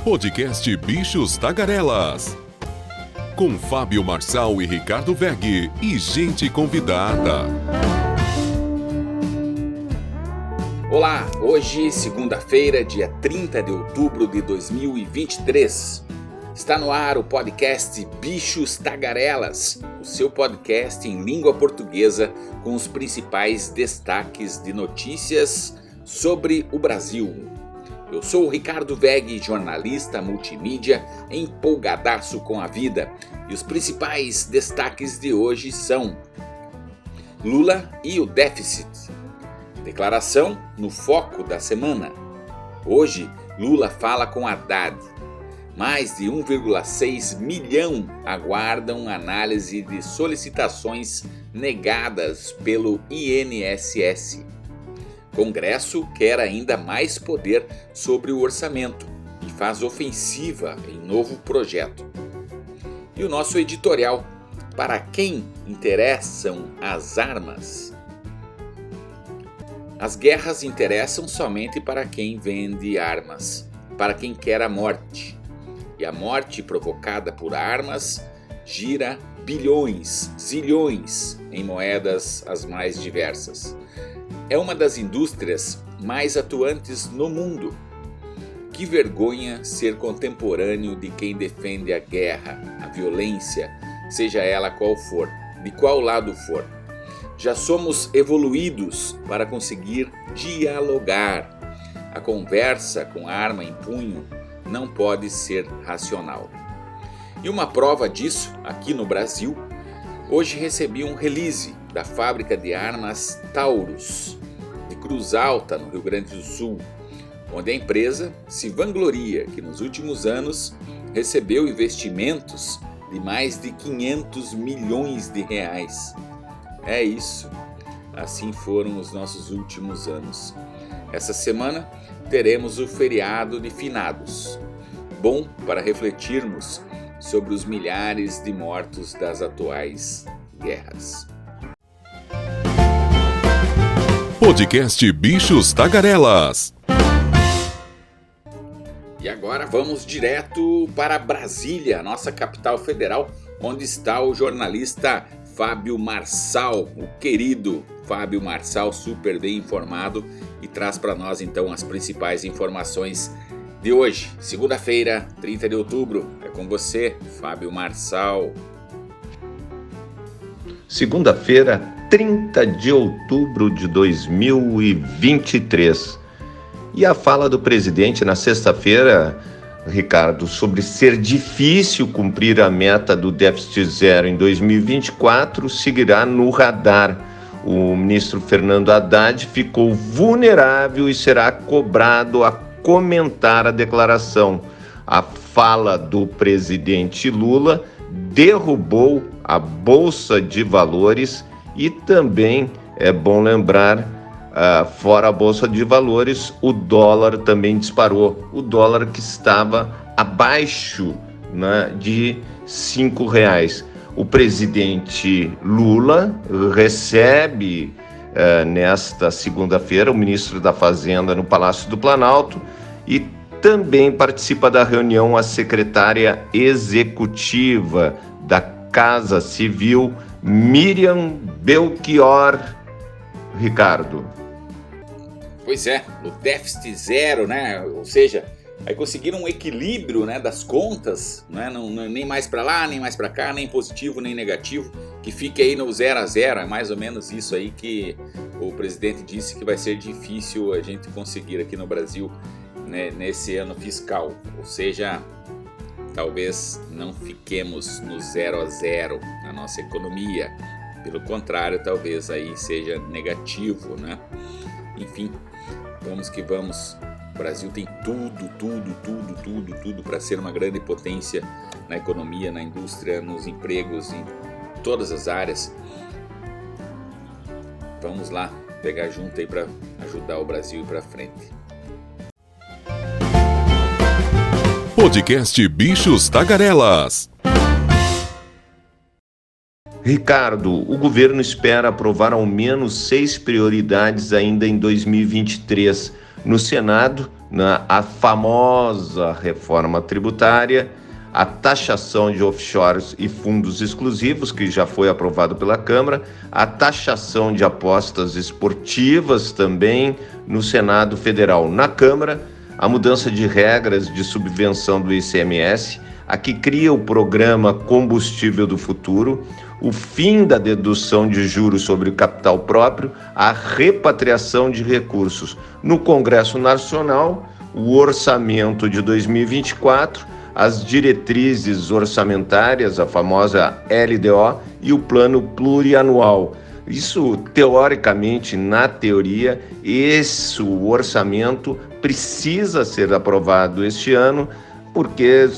Podcast Bichos Tagarelas. Com Fábio Marçal e Ricardo Weg e gente convidada. Olá, hoje, segunda-feira, dia 30 de outubro de 2023. Está no ar o podcast Bichos Tagarelas, o seu podcast em língua portuguesa com os principais destaques de notícias sobre o Brasil. Eu sou o Ricardo Weg, jornalista multimídia, empolgadaço com a vida. E os principais destaques de hoje são: Lula e o déficit. Declaração no foco da semana. Hoje, Lula fala com Haddad. Mais de 1,6 milhão aguardam análise de solicitações negadas pelo INSS. Congresso quer ainda mais poder sobre o orçamento e faz ofensiva em novo projeto. E o nosso editorial: para quem interessam as armas? As guerras interessam somente para quem vende armas, para quem quer a morte. E a morte provocada por armas gira bilhões, zilhões em moedas as mais diversas. É uma das indústrias mais atuantes no mundo. Que vergonha ser contemporâneo de quem defende a guerra, a violência, seja ela qual for, de qual lado for. Já somos evoluídos para conseguir dialogar. A conversa com arma em punho não pode ser racional. E uma prova disso, aqui no Brasil, hoje recebi um release da fábrica de armas Taurus, de Cruz Alta, no Rio Grande do Sul, onde a empresa se vangloria que nos últimos anos recebeu investimentos de mais de 500 milhões de reais. É isso, assim foram os nossos últimos anos. Essa semana teremos o feriado de finados, bom para refletirmos sobre os milhares de mortos das atuais guerras. Podcast Bichos Tagarelas. E agora vamos direto para Brasília, nossa capital federal, onde está o jornalista Fábio Marçal, o querido Fábio Marçal, super bem informado, e traz para nós então as principais informações de hoje, segunda-feira, 30 de outubro. É com você, Fábio Marçal. Segunda-feira, 30 de outubro de 2023. E a fala do presidente na sexta-feira, Ricardo, sobre ser difícil cumprir a meta do déficit zero em 2024, seguirá no radar. O ministro Fernando Haddad ficou vulnerável e será cobrado a comentar a declaração. A fala do presidente Lula derrubou a Bolsa de Valores e também é bom lembrar, fora a Bolsa de Valores, o dólar também disparou. O dólar que estava abaixo, né, de R$5. O presidente Lula recebe nesta segunda-feira o ministro da Fazenda no Palácio do Planalto e também participa da reunião a secretária executiva da Casa Civil, Miriam Belchior. Ricardo. Pois é, o déficit zero, né? Ou seja, aí conseguiram um equilíbrio, né, das contas, né? Não, nem mais para lá, nem mais para cá, nem positivo, nem negativo, que fique aí no 0 a 0, é mais ou menos isso aí que o presidente disse que vai ser difícil a gente conseguir aqui no Brasil, né, nesse ano fiscal. Ou seja, talvez não fiquemos no 0 a 0 na nossa economia. Pelo contrário, talvez aí seja negativo, né? Enfim, vamos que vamos. O Brasil tem tudo para ser uma grande potência na economia, na indústria, nos empregos, em todas as áreas. Vamos lá, pegar junto aí para ajudar o Brasil a ir para frente. Podcast Bichos Tagarelas. Ricardo, o governo espera aprovar ao menos 6 prioridades ainda em 2023. No Senado, a famosa reforma tributária, a taxação de offshores e fundos exclusivos, que já foi aprovado pela Câmara, a taxação de apostas esportivas também no Senado Federal. Na Câmara, a mudança de regras de subvenção do ICMS, a que cria o programa Combustível do Futuro, o fim da dedução de juros sobre o capital próprio, a repatriação de recursos. No Congresso Nacional, o orçamento de 2024, as diretrizes orçamentárias, a famosa LDO, e o plano plurianual. Isso, teoricamente, na teoria, o orçamento precisa ser aprovado este ano, porque,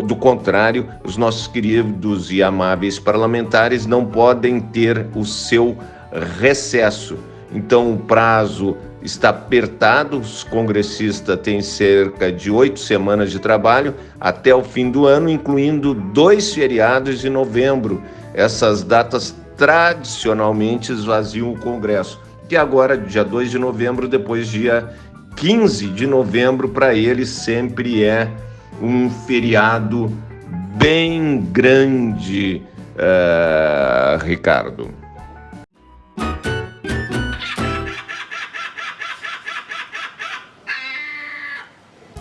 do contrário, os nossos queridos e amáveis parlamentares não podem ter o seu recesso. Então, o prazo está apertado, os congressistas têm cerca de 8 semanas de trabalho até o fim do ano, incluindo 2 feriados de novembro. Essas datas tradicionalmente esvaziam o Congresso, que agora, dia 2 de novembro, depois dia 15 de novembro, para eles sempre é um feriado bem grande, Ricardo.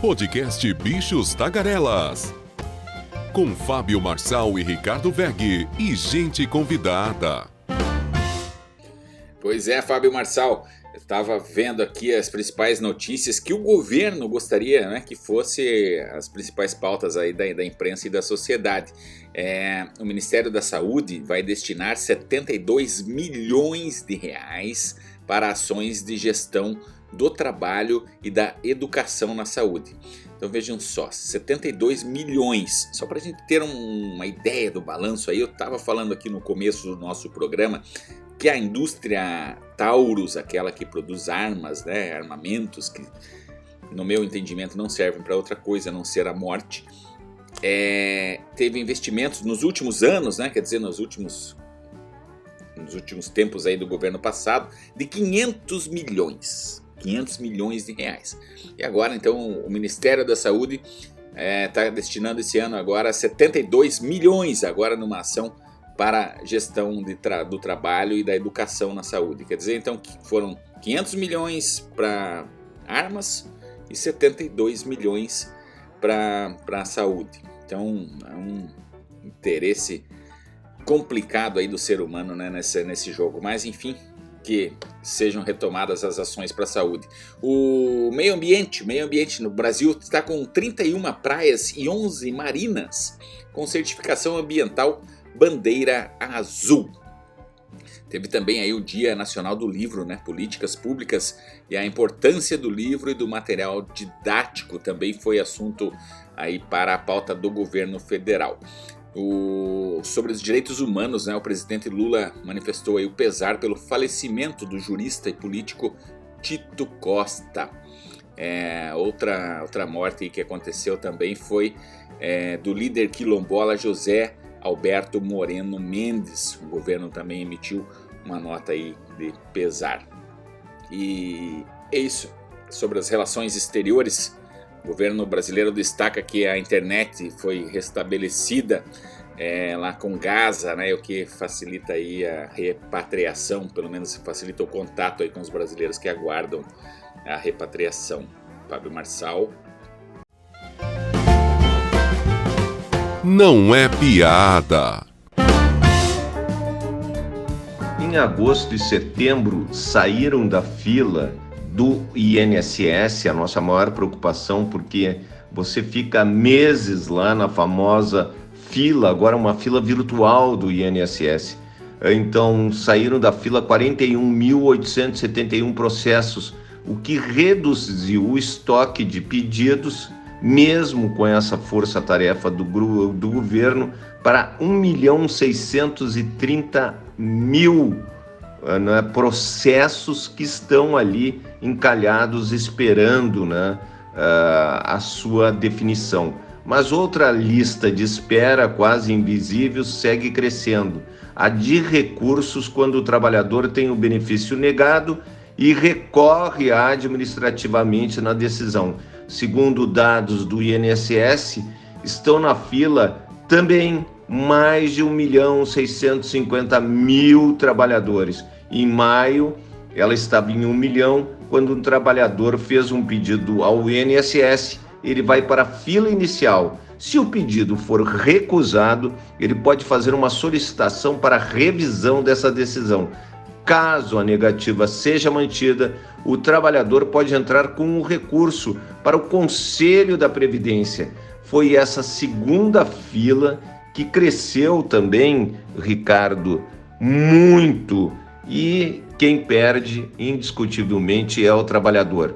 Podcast Bichos Tagarelas. Com Fábio Marçal e Ricardo Weg e gente convidada. Pois é, Fábio Marçal, eu estava vendo aqui as principais notícias que o governo gostaria, né, que fosse as principais pautas aí da imprensa e da sociedade. O Ministério da Saúde vai destinar 72 milhões de reais para ações de gestão do trabalho e da educação na saúde. Então vejam só, 72 milhões, só para a gente ter uma ideia do balanço aí. Eu estava falando aqui no começo do nosso programa que a indústria Taurus, aquela que produz armas, né, armamentos, que no meu entendimento não servem para outra coisa a não ser a morte, teve investimentos nos últimos anos, né, quer dizer, nos últimos tempos aí do governo passado, de 500 milhões de reais. E agora, então, o Ministério da Saúde está destinando esse ano agora 72 milhões agora numa ação para gestão do trabalho e da educação na saúde. Quer dizer, então, que foram 500 milhões para armas e 72 milhões para a saúde. Então, é um interesse complicado aí do ser humano, né, nesse jogo. Mas, enfim, que sejam retomadas as ações para a saúde. O meio ambiente no Brasil está com 31 praias e 11 marinas com certificação ambiental Bandeira Azul. Teve também aí o Dia Nacional do Livro, né? Políticas públicas e a importância do livro e do material didático também foi assunto aí para a pauta do governo federal. Sobre os direitos humanos, né, o presidente Lula manifestou aí o pesar pelo falecimento do jurista e político Tito Costa. Outra morte que aconteceu também foi do líder quilombola José Alberto Moreno Mendes. O governo também emitiu uma nota aí de pesar. E é isso. Sobre as relações exteriores, o governo brasileiro destaca que a internet foi restabelecida lá com Gaza, né, o que facilita aí a repatriação, pelo menos facilita o contato aí com os brasileiros que aguardam a repatriação. Fábio Marçal. Não é piada. Em agosto e setembro saíram da fila do INSS, a nossa maior preocupação, porque você fica meses lá na famosa fila, agora uma fila virtual do INSS. Então saíram da fila 41.871 processos, o que reduziu o estoque de pedidos, mesmo com essa força-tarefa do governo, para 1.630.000 processos que estão ali encalhados esperando, né, a sua definição. Mas outra lista de espera quase invisível segue crescendo, a de recursos quando o trabalhador tem o benefício negado e recorre administrativamente na decisão. Segundo dados do INSS, estão na fila também mais de 1.650.000 trabalhadores. Em maio, ela estava em 1 milhão. Quando um trabalhador fez um pedido ao INSS, ele vai para a fila inicial. Se o pedido for recusado, ele pode fazer uma solicitação para revisão dessa decisão. Caso a negativa seja mantida, o trabalhador pode entrar com um recurso para o Conselho da Previdência. Foi essa segunda fila que cresceu também, Ricardo, muito. E quem perde, indiscutivelmente, é o trabalhador.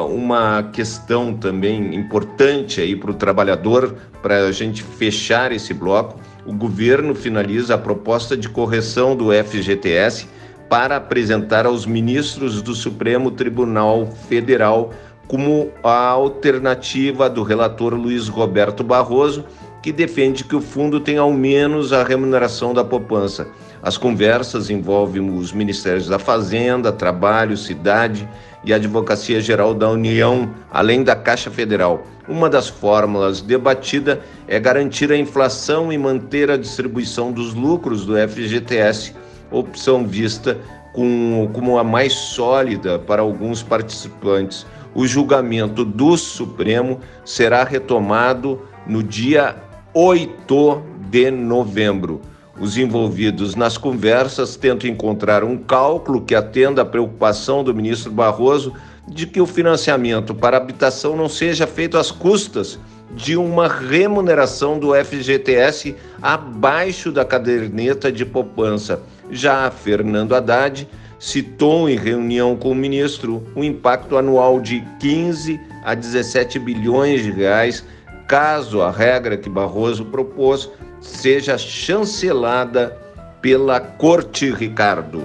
Uma questão também importante aí para o trabalhador, para a gente fechar esse bloco: o governo finaliza a proposta de correção do FGTS para apresentar aos ministros do Supremo Tribunal Federal como a alternativa do relator Luiz Roberto Barroso, que defende que o fundo tenha ao menos a remuneração da poupança. As conversas envolvem os Ministérios da Fazenda, Trabalho, Cidade e Advocacia Geral da União, além da Caixa Federal. Uma das fórmulas debatida é garantir a inflação e manter a distribuição dos lucros do FGTS, opção vista como a mais sólida para alguns participantes. O julgamento do Supremo será retomado no dia 8 de novembro. Os envolvidos nas conversas tentam encontrar um cálculo que atenda à preocupação do ministro Barroso de que o financiamento para a habitação não seja feito às custas de uma remuneração do FGTS abaixo da caderneta de poupança. Já Fernando Haddad citou em reunião com o ministro um impacto anual de 15 a 17 bilhões de reais, caso a regra que Barroso propôs seja chancelada pela Corte, Ricardo.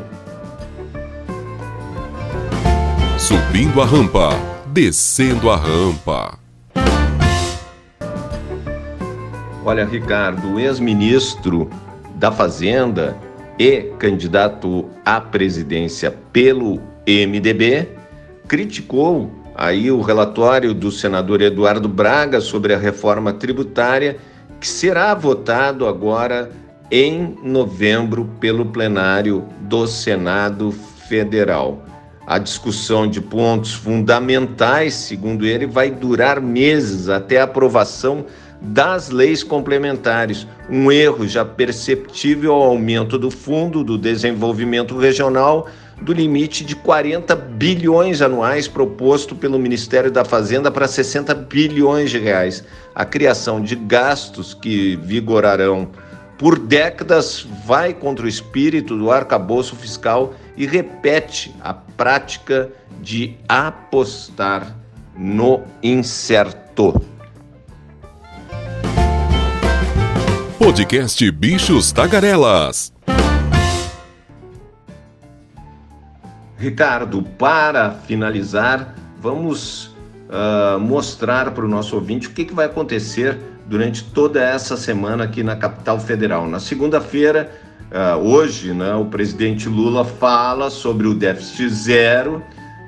Subindo a rampa, descendo a rampa. Olha, Ricardo, o ex-ministro da Fazenda e candidato à presidência pelo MDB criticou aí o relatório do senador Eduardo Braga sobre a reforma tributária, que será votado agora em novembro pelo plenário do Senado Federal. A discussão de pontos fundamentais, segundo ele, vai durar meses até a aprovação das leis complementares. Um erro já perceptível ao aumento do Fundo do Desenvolvimento Regional do limite de 40 bilhões anuais proposto pelo Ministério da Fazenda para 60 bilhões de reais. A criação de gastos que vigorarão por décadas vai contra o espírito do arcabouço fiscal e repete a prática de apostar no incerto. Podcast Bichos Tagarelas. Ricardo, para finalizar, vamos mostrar para o nosso ouvinte o que vai acontecer durante toda essa semana aqui na capital federal. Na segunda-feira, hoje, o presidente Lula fala sobre o déficit zero,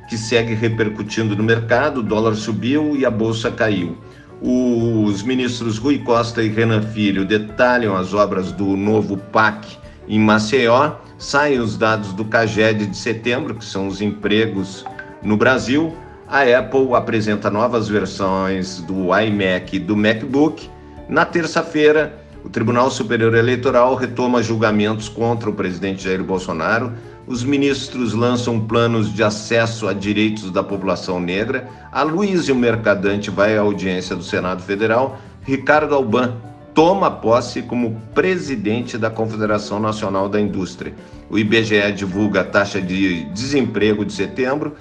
que segue repercutindo no mercado. O dólar subiu e a bolsa caiu. Os ministros Rui Costa e Renan Filho detalham as obras do novo PAC em Maceió. Saem os dados do CAGED de setembro, que são os empregos no Brasil. A Apple apresenta novas versões do iMac e do MacBook. Na terça-feira, o Tribunal Superior Eleitoral retoma julgamentos contra o presidente Jair Bolsonaro. Os ministros lançam planos de acesso a direitos da população negra. A Luísio Mercadante vai à audiência do Senado Federal. Ricardo Alban toma posse como presidente da Confederação Nacional da Indústria. O IBGE divulga a taxa de desemprego de setembro.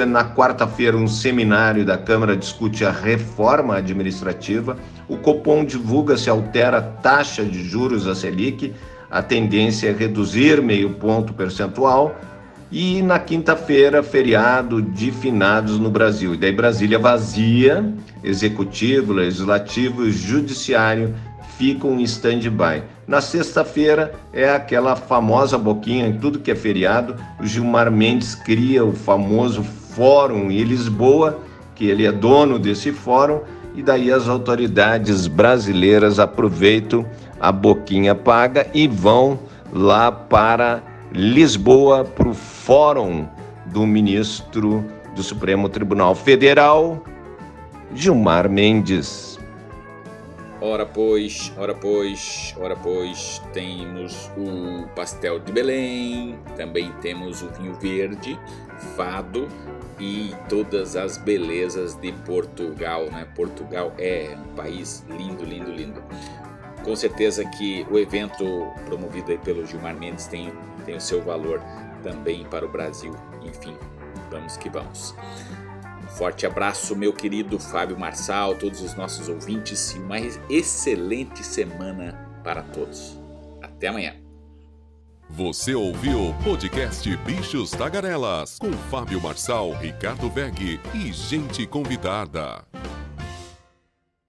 Na quarta-feira, um seminário da Câmara discute a reforma administrativa. O Copom divulga se altera a taxa de juros, a Selic. A tendência é reduzir 0,5 ponto percentual. E na quinta-feira, feriado de finados no Brasil. E daí Brasília vazia, executivo, legislativo e judiciário ficam em stand-by. Na sexta-feira é aquela famosa boquinha em tudo que é feriado. O Gilmar Mendes cria o famoso Fórum em Lisboa, que ele é dono desse fórum, e daí as autoridades brasileiras aproveitam a boquinha paga e vão lá para Lisboa, para o Fórum do ministro do Supremo Tribunal Federal, Gilmar Mendes. Ora pois, temos o pastel de Belém, também temos o vinho verde, fado e todas as belezas de Portugal, né? Portugal é um país lindo, lindo, lindo. Com certeza que o evento promovido aí pelo Gilmar Mendes tem o seu valor também para o Brasil. Enfim, vamos que vamos. Forte abraço, meu querido Fábio Marçal, todos os nossos ouvintes, e uma excelente semana para todos. Até amanhã. Você ouviu o podcast Bichos Tagarelas, com Fábio Marçal, Ricardo Weg e gente convidada.